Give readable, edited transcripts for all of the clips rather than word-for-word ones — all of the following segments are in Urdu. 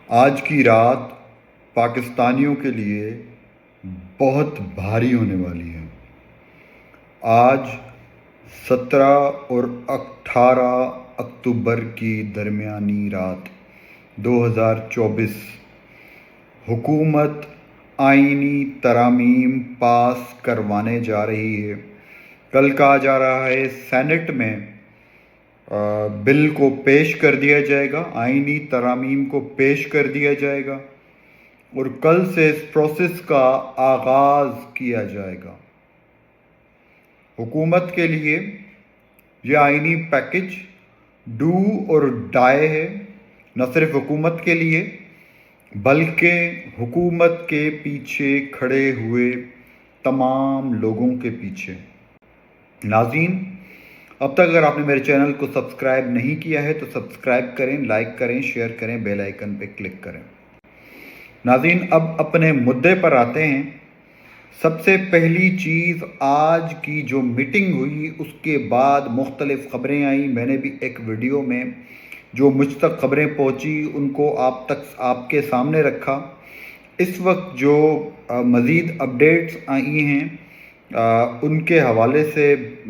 آج کی رات پاکستانیوں کے لیے بہت بھاری ہونے والی ہے۔ آج 17 اور 18 اکتوبر کی درمیانی رات 2024 حکومت آئینی ترامیم پاس کروانے جا رہی ہے۔ کل کہا جا رہا ہے سینٹ میں بل کو پیش کر دیا جائے گا، آئینی ترامیم کو پیش کر دیا جائے گا اور کل سے اس پروسیس کا آغاز کیا جائے گا۔ حکومت کے لیے یہ آئینی پیکج ڈو اور ڈائی ہے، نہ صرف حکومت کے لیے بلکہ حکومت کے پیچھے کھڑے ہوئے تمام لوگوں کے پیچھے۔ ناظرین، اب تک اگر آپ نے میرے چینل کو سبسکرائب نہیں کیا ہے تو سبسکرائب کریں، لائک کریں، شیئر کریں، بیل آئیکن پہ کلک کریں۔ ناظرین، اب اپنے مدعے پر آتے ہیں۔ سب سے پہلی چیز، آج کی جو میٹنگ ہوئی اس کے بعد مختلف خبریں آئیں۔ میں نے بھی ایک ویڈیو میں جو مجھ تک خبریں پہنچی ان کو آپ کے سامنے رکھا۔ اس وقت جو مزید اپڈیٹس آئی ہیں ان کے حوالے سے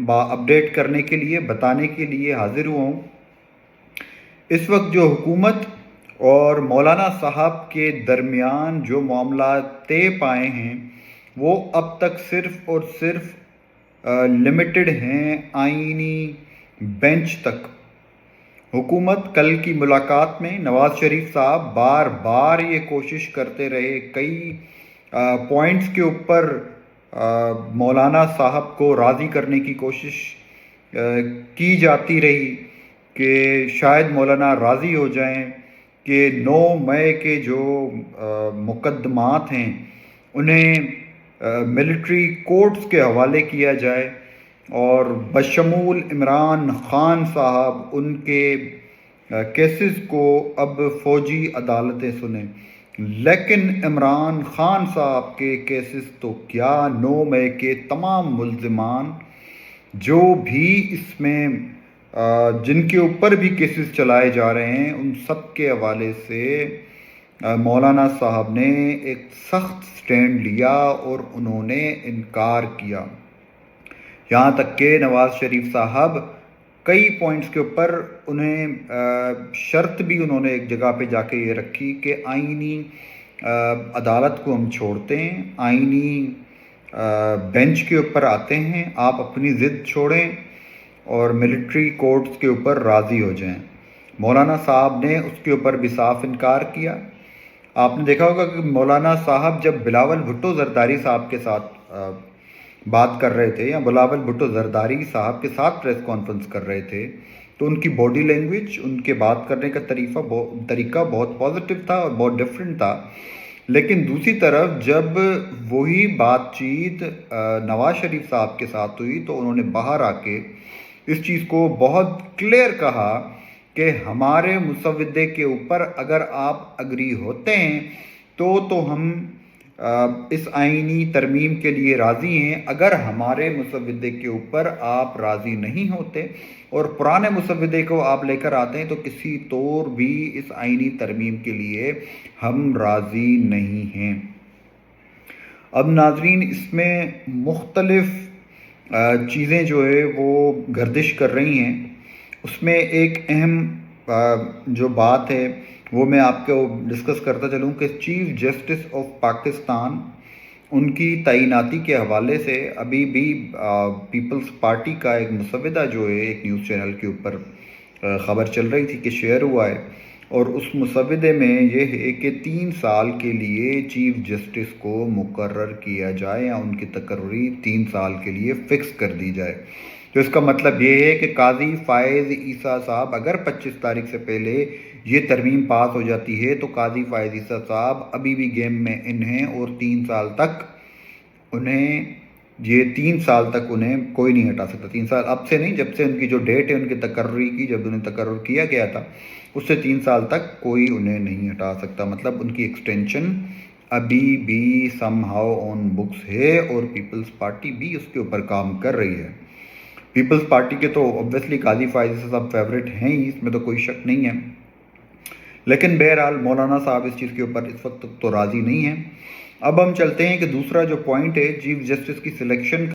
اپڈیٹ کرنے کے لیے، بتانے کے لیے حاضر ہوا ہوں۔ اس وقت جو حکومت اور مولانا صاحب کے درمیان جو معاملات طے پائے ہیں وہ اب تک صرف اور صرف لمیٹڈ ہیں آئینی بینچ تک۔ حکومت کل کی ملاقات میں نواز شریف صاحب بار بار یہ کوشش کرتے رہے، کئی پوائنٹس کے اوپر مولانا صاحب کو راضی کرنے کی کوشش کی جاتی رہی کہ شاید مولانا راضی ہو جائیں کہ 9 مئی کے جو مقدمات ہیں انہیں ملٹری کورٹس کے حوالے کیا جائے اور بشمول عمران خان صاحب ان کے کیسز کو اب فوجی عدالتیں سنیں۔ لیکن عمران خان صاحب کے کیسز تو کیا، 9 مئی کے تمام ملزمان جو بھی اس میں جن کے اوپر بھی کیسز چلائے جا رہے ہیں ان سب کے حوالے سے مولانا صاحب نے ایک سخت سٹینڈ لیا اور انہوں نے انکار کیا۔ یہاں تک کہ نواز شریف صاحب کئی پوائنٹس کے اوپر انہیں شرط بھی انہوں نے ایک جگہ پہ جا کے یہ رکھی کہ آئینی عدالت کو ہم چھوڑتے ہیں، آئینی بینچ کے اوپر آتے ہیں، آپ اپنی ضد چھوڑیں اور ملٹری کورٹس کے اوپر راضی ہو جائیں۔ مولانا صاحب نے اس کے اوپر بھی صاف انکار کیا۔ آپ نے دیکھا ہوگا کہ مولانا صاحب جب بلاول بھٹو زرداری صاحب کے ساتھ بات کر رہے تھے یا بلاول بھٹو زرداری صاحب کے ساتھ پریس کانفرنس کر رہے تھے تو ان کی باڈی لینگویج، ان کے بات کرنے کا طریقہ بہت پازیٹیو تھا اور بہت ڈیفرنٹ تھا۔ لیکن دوسری طرف جب وہی بات چیت نواز شریف صاحب کے ساتھ ہوئی تو انہوں نے باہر آ کے اس چیز کو بہت کلیئر کہا کہ ہمارے مسودے کے اوپر اگر آپ اگری ہوتے ہیں تو ہم اس آئینی ترمیم کے لیے راضی ہیں، اگر ہمارے مسودے کے اوپر آپ راضی نہیں ہوتے اور پرانے مسودے کو آپ لے کر آتے ہیں تو کسی طور بھی اس آئینی ترمیم کے لیے ہم راضی نہیں ہیں۔ اب ناظرین، اس میں مختلف چیزیں جو ہے وہ گردش کر رہی ہیں۔ اس میں ایک اہم جو بات ہے وہ میں آپ کو ڈسکس کرتا چلوں کہ چیف جسٹس آف پاکستان ان کی تعیناتی کے حوالے سے ابھی بھی پیپلز پارٹی کا ایک مسودہ جو ہے ایک نیوز چینل کے اوپر خبر چل رہی تھی کہ شیئر ہوا ہے، اور اس مسودے میں یہ ہے کہ 3 سال کے لیے چیف جسٹس کو مقرر کیا جائے یا ان کی تقرری 3 سال کے لیے فکس کر دی جائے۔ تو اس کا مطلب یہ ہے کہ قاضی فائز عیسیٰ صاحب اگر 25 تاریخ سے پہلے یہ ترمیم پاس ہو جاتی ہے تو قاضی فائز عیسیٰ صاحب ابھی بھی گیم میں ان ہیں اور 3 سال تک انہیں کوئی نہیں ہٹا سکتا۔ 3 سال اب سے نہیں، جب سے ان کی جو ڈیٹ ہے ان کی تقرری کی، جب انہیں تقرر کیا گیا تھا اس سے 3 سال تک کوئی انہیں نہیں ہٹا سکتا۔ مطلب ان کی ایکسٹینشن ابھی بھی سم ہاؤ آن بکس ہے اور پیپلز پارٹی بھی اس کے اوپر کام کر رہی ہے۔ پیپلز پارٹی کے تو اوبویسلی قاضی فائز صاحب فیوریٹ ہیں ہی، اس میں تو کوئی شک نہیں ہے، لیکن بہرحال مولانا صاحب اس چیز کے اوپر اس وقت تو راضی نہیں ہیں. اب ہم چلتے ہیں کہ دوسرا جو پوائنٹ ہے چیف جسٹس کی سلیکشن